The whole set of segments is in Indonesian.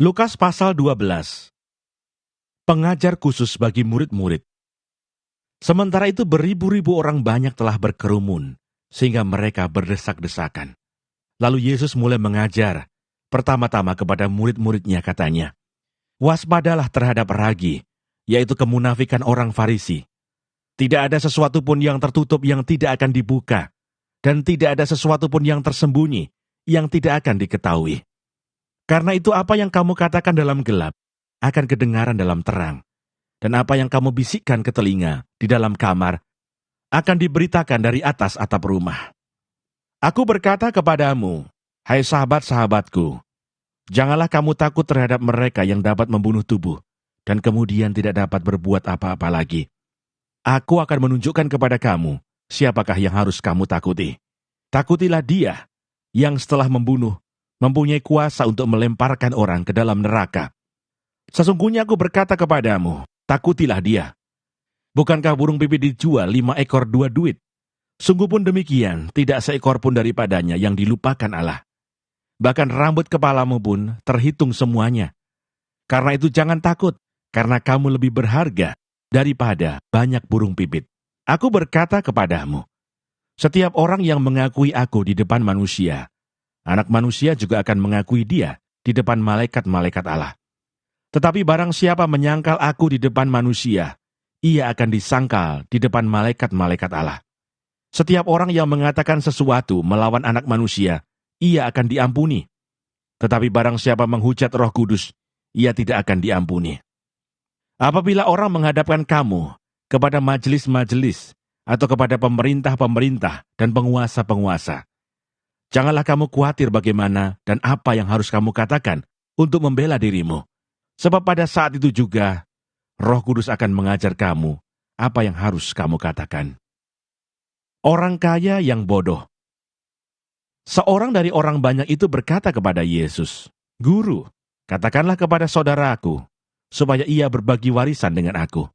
Lukas pasal 12. Pengajar khusus bagi murid-murid. Sementara itu beribu-ribu orang banyak telah berkerumun, sehingga mereka berdesak-desakan. Lalu Yesus mulai mengajar, pertama-tama kepada murid-muridnya katanya, "Waspadalah terhadap ragi, yaitu kemunafikan orang Farisi. Tidak ada sesuatu pun yang tertutup yang tidak akan dibuka, dan tidak ada sesuatu pun yang tersembunyi yang tidak akan diketahui. Karena itu apa yang kamu katakan dalam gelap akan kedengaran dalam terang, dan apa yang kamu bisikkan ke telinga di dalam kamar akan diberitakan dari atas atap rumah. Aku berkata kepadamu, hai sahabat-sahabatku, janganlah kamu takut terhadap mereka yang dapat membunuh tubuh, dan kemudian tidak dapat berbuat apa-apa lagi. Aku akan menunjukkan kepada kamu siapakah yang harus kamu takuti. Takutilah dia yang setelah membunuh mempunyai kuasa untuk melemparkan orang ke dalam neraka. Sesungguhnya aku berkata kepadamu, takutilah dia. Bukankah burung pipit dijual 5 ekor 2 duit? Sungguh pun demikian, tidak seekor pun daripadanya yang dilupakan Allah. Bahkan rambut kepalamu pun terhitung semuanya. Karena itu jangan takut, karena kamu lebih berharga daripada banyak burung pipit. Aku berkata kepadamu, setiap orang yang mengakui aku di depan manusia, Anak Manusia juga akan mengakui dia di depan malaikat-malaikat Allah. Tetapi barang siapa menyangkal aku di depan manusia, ia akan disangkal di depan malaikat-malaikat Allah. Setiap orang yang mengatakan sesuatu melawan Anak Manusia, ia akan diampuni. Tetapi barang siapa menghujat Roh Kudus, ia tidak akan diampuni. Apabila orang menghadapkan kamu kepada majelis-majelis atau kepada pemerintah-pemerintah dan penguasa-penguasa, janganlah kamu khawatir bagaimana dan apa yang harus kamu katakan untuk membela dirimu. Sebab pada saat itu juga, Roh Kudus akan mengajar kamu apa yang harus kamu katakan. Orang kaya yang bodoh. Seorang dari orang banyak itu berkata kepada Yesus, "Guru, katakanlah kepada saudaraku, supaya ia berbagi warisan dengan aku."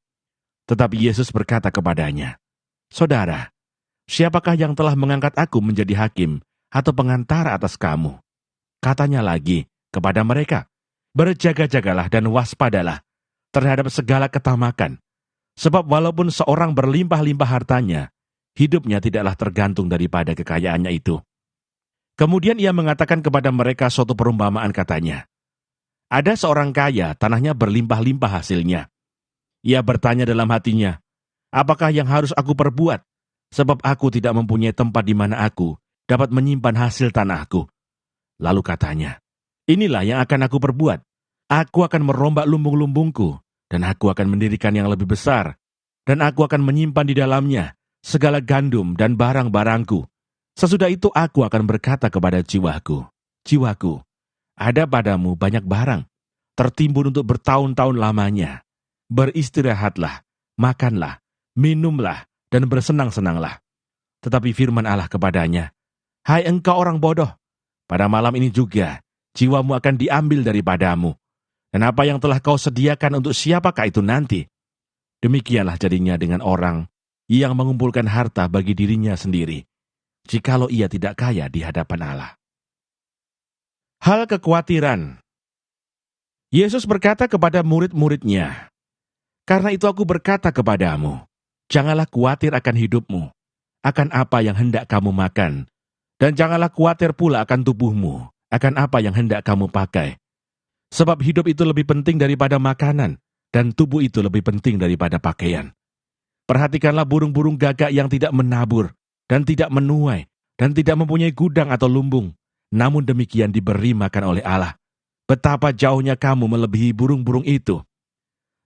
Tetapi Yesus berkata kepadanya, "Saudara, siapakah yang telah mengangkat aku menjadi hakim atau pengantara atas kamu?" Katanya lagi kepada mereka, "Berjaga-jagalah dan waspadalah terhadap segala ketamakan, sebab walaupun seorang berlimpah-limpah hartanya, hidupnya tidaklah tergantung daripada kekayaannya itu." Kemudian ia mengatakan kepada mereka suatu perumpamaan katanya, "Ada seorang kaya, tanahnya berlimpah-limpah hasilnya. Ia bertanya dalam hatinya, apakah yang harus aku perbuat, sebab aku tidak mempunyai tempat di mana aku dapat menyimpan hasil tanahku." Lalu katanya, "Inilah yang akan aku perbuat. Aku akan merombak lumbung-lumbungku, dan aku akan mendirikan yang lebih besar, dan aku akan menyimpan di dalamnya segala gandum dan barang-barangku. Sesudah itu aku akan berkata kepada jiwaku, jiwaku, ada padamu banyak barang, tertimbun untuk bertahun-tahun lamanya. Beristirahatlah, makanlah, minumlah, dan bersenang-senanglah." Tetapi firman Allah kepadanya, "Hai engkau orang bodoh, pada malam ini juga jiwamu akan diambil daripadamu. Dan apa yang telah kau sediakan untuk siapakah itu nanti?" Demikianlah jadinya dengan orang yang mengumpulkan harta bagi dirinya sendiri, jikalau ia tidak kaya di hadapan Allah. Hal kekhawatiran. Yesus berkata kepada murid-muridnya, "Karena itu aku berkata kepadamu, janganlah khawatir akan hidupmu, akan apa yang hendak kamu makan, dan janganlah khawatir pula akan tubuhmu, akan apa yang hendak kamu pakai. Sebab hidup itu lebih penting daripada makanan, dan tubuh itu lebih penting daripada pakaian. Perhatikanlah burung-burung gagak yang tidak menabur, dan tidak menuai, dan tidak mempunyai gudang atau lumbung, namun demikian diberi makan oleh Allah. Betapa jauhnya kamu melebihi burung-burung itu.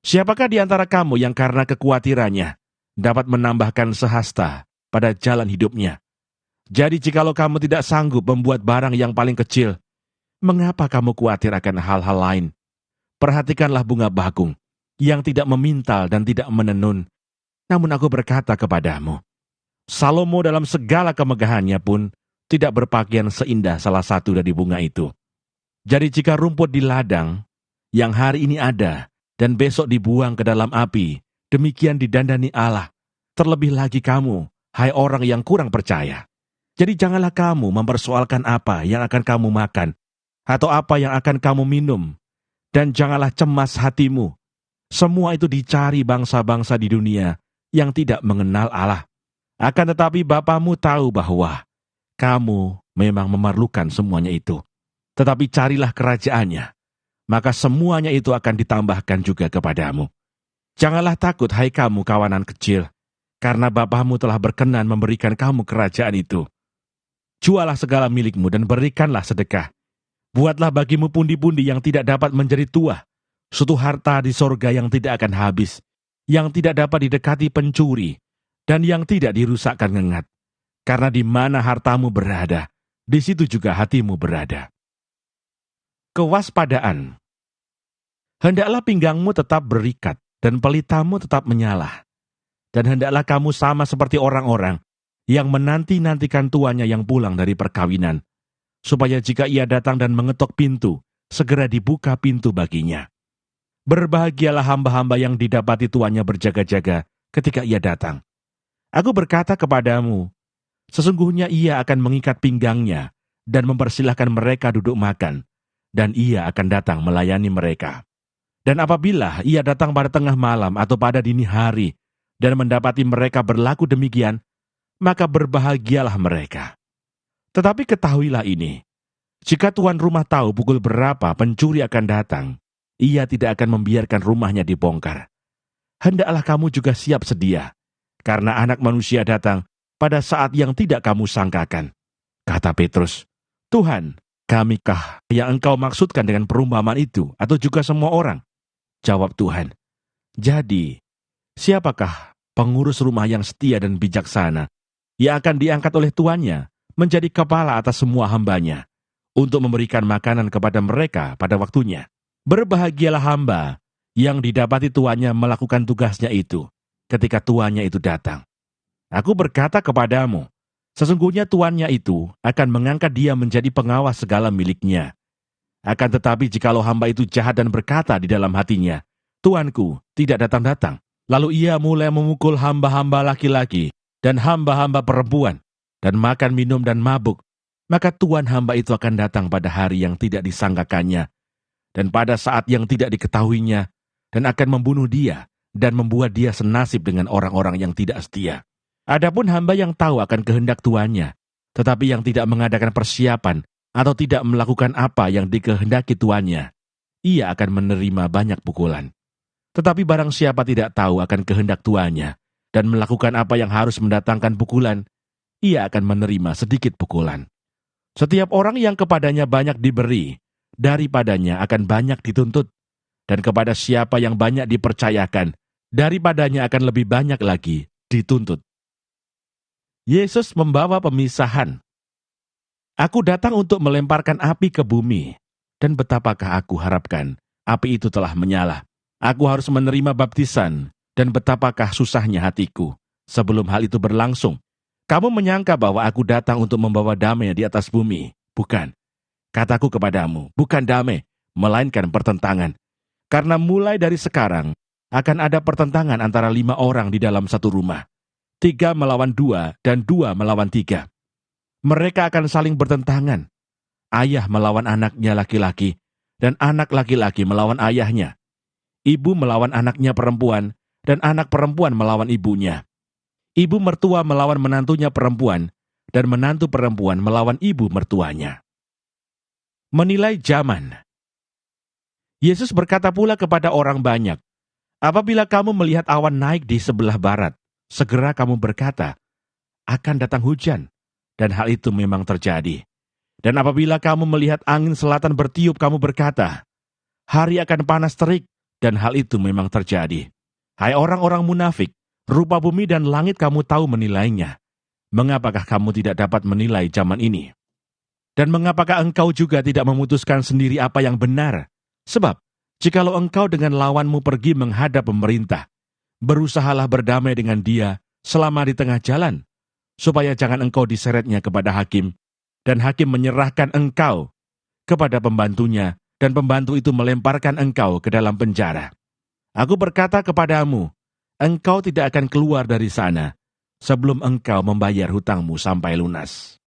Siapakah di antara kamu yang karena kekhawatirannya dapat menambahkan sehasta pada jalan hidupnya? Jadi jikalau kamu tidak sanggup membuat barang yang paling kecil, mengapa kamu khawatir akan hal-hal lain? Perhatikanlah bunga bakung, yang tidak memintal dan tidak menenun. Namun aku berkata kepadamu, Salomo dalam segala kemegahannya pun tidak berpakaian seindah salah satu dari bunga itu. Jadi jika rumput di ladang, yang hari ini ada, dan besok dibuang ke dalam api, demikian didandani Allah, terlebih lagi kamu, hai orang yang kurang percaya. Jadi janganlah kamu mempersoalkan apa yang akan kamu makan, atau apa yang akan kamu minum. Dan janganlah cemas hatimu. Semua itu dicari bangsa-bangsa di dunia yang tidak mengenal Allah. Akan tetapi Bapamu tahu bahwa kamu memang memerlukan semuanya itu. Tetapi carilah kerajaannya, maka semuanya itu akan ditambahkan juga kepadamu. Janganlah takut, hai kamu kawanan kecil, karena Bapamu telah berkenan memberikan kamu kerajaan itu. Jualah segala milikmu dan berikanlah sedekah. Buatlah bagimu pundi-pundi yang tidak dapat menjadi tuah, suatu harta di sorga yang tidak akan habis, yang tidak dapat didekati pencuri, dan yang tidak dirusakkan ngengat. Karena di mana hartamu berada, di situ juga hatimu berada. Kewaspadaan. Hendaklah pinggangmu tetap berikat, dan pelitamu tetap menyala. Dan hendaklah kamu sama seperti orang-orang yang menanti-nantikan tuannya yang pulang dari perkawinan, supaya jika ia datang dan mengetok pintu, segera dibuka pintu baginya. Berbahagialah hamba-hamba yang didapati tuannya berjaga-jaga ketika ia datang. Aku berkata kepadamu, sesungguhnya ia akan mengikat pinggangnya dan mempersilahkan mereka duduk makan, dan ia akan datang melayani mereka. Dan apabila ia datang pada tengah malam atau pada dini hari dan mendapati mereka berlaku demikian, maka berbahagialah mereka. Tetapi ketahuilah ini, jika tuan rumah tahu pukul berapa pencuri akan datang, ia tidak akan membiarkan rumahnya dibongkar. Hendaklah kamu juga siap sedia, karena Anak Manusia datang pada saat yang tidak kamu sangkakan. Kata Petrus, Tuhan, kamikah yang engkau maksudkan dengan perumpamaan itu, atau juga semua orang? Jawab Tuhan, jadi, siapakah pengurus rumah yang setia dan bijaksana, yang akan diangkat oleh tuannya, menjadi kepala atas semua hambanya, untuk memberikan makanan kepada mereka pada waktunya. Berbahagialah hamba yang didapati tuannya melakukan tugasnya itu, ketika tuannya itu datang. Aku berkata kepadamu, sesungguhnya tuannya itu akan mengangkat dia menjadi pengawas segala miliknya. Akan tetapi jikalau hamba itu jahat dan berkata di dalam hatinya, Tuanku tidak datang-datang, lalu ia mulai memukul hamba-hamba laki-laki dan hamba-hamba perempuan, dan makan, minum, dan mabuk, maka tuan hamba itu akan datang pada hari yang tidak disangkakannya, dan pada saat yang tidak diketahuinya, dan akan membunuh dia, dan membuat dia senasib dengan orang-orang yang tidak setia. Adapun hamba yang tahu akan kehendak tuannya, tetapi yang tidak mengadakan persiapan, atau tidak melakukan apa yang dikehendaki tuannya, ia akan menerima banyak pukulan. Tetapi barang siapa tidak tahu akan kehendak tuannya, dan melakukan apa yang harus mendatangkan pukulan, ia akan menerima sedikit pukulan. Setiap orang yang kepadanya banyak diberi, daripadanya akan banyak dituntut. Dan kepada siapa yang banyak dipercayakan, daripadanya akan lebih banyak lagi dituntut. Yesus membawa pemisahan. Aku datang untuk melemparkan api ke bumi, dan betapakah aku harapkan api itu telah menyala. Aku harus menerima baptisan, dan betapakah susahnya hatiku sebelum hal itu berlangsung. Kamu menyangka bahwa aku datang untuk membawa damai di atas bumi. Bukan. Kataku kepadamu, bukan damai, melainkan pertentangan. Karena mulai dari sekarang, akan ada pertentangan antara 5 orang di dalam satu rumah. 3 melawan 2, dan 2 melawan 3. Mereka akan saling bertentangan. Ayah melawan anaknya laki-laki, dan anak laki-laki melawan ayahnya. Ibu melawan anaknya perempuan, dan anak perempuan melawan ibunya. Ibu mertua melawan menantunya perempuan, dan menantu perempuan melawan ibu mertuanya. Menilai zaman. Yesus berkata pula kepada orang banyak, apabila kamu melihat awan naik di sebelah barat, segera kamu berkata, akan datang hujan, dan hal itu memang terjadi. Dan apabila kamu melihat angin selatan bertiup, kamu berkata, hari akan panas terik, dan hal itu memang terjadi. Hai orang-orang munafik, rupa bumi dan langit kamu tahu menilainya. Mengapakah kamu tidak dapat menilai zaman ini? Dan mengapakah engkau juga tidak memutuskan sendiri apa yang benar? Sebab, jikalau engkau dengan lawanmu pergi menghadap pemerintah, berusahalah berdamai dengan dia selama di tengah jalan, supaya jangan engkau diseretnya kepada hakim, dan hakim menyerahkan engkau kepada pembantunya, dan pembantu itu melemparkan engkau ke dalam penjara. Aku berkata kepadamu, engkau tidak akan keluar dari sana sebelum engkau membayar hutangmu sampai lunas.